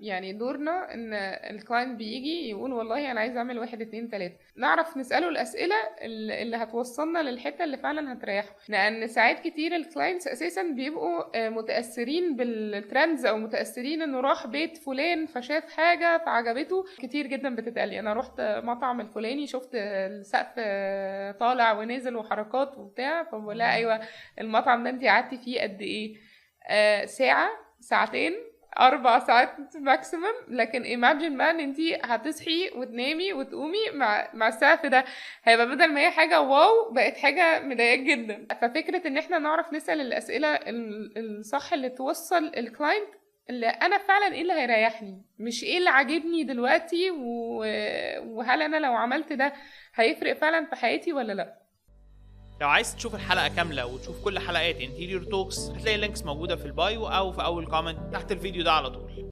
يعني دورنا ان الكلاينت بيجي يقول والله انا عايز اعمل واحد اتنين تلاتة، نعرف نسأله الاسئلة اللي هتوصلنا للحتة اللي فعلا هتريحه. لان ساعات كتير الكلاينتس اساسا بيبقوا متأثرين بالترندز، او متأثرين انه راح بيت فلان فشاف حاجة فعجبته. كتير جدا بتتقالي انا رحت مطعم الفلاني شفت السقف طالع ونازل وحركات وبتاع، فبقول لها ايوه المطعم ده انتي قعدتي فيه قد ايه؟ ساعة، ساعتين، 4 ساعات ماكسيمم. لكن imagine بقى ان انتي هتصحي وتنامي وتقومي مع السقف ده، هيبقى بدل ما هي حاجة واو بقت حاجة مضايقاك جدا. ففكرة ان احنا نعرف نسأل الأسئلة الصح اللي توصل الكلاينت اللي انا فعلا ايه اللي هيريحني، مش ايه اللي عاجبني دلوقتي وهل انا لو عملت ده هيفرق فعلا في حياتي ولا لا. لو عايز تشوف الحلقة كاملة وتشوف كل حلقات Interior Talks هتلاقي اللينكس موجودة في البايو أو في أول كومنت تحت الفيديو ده على طول.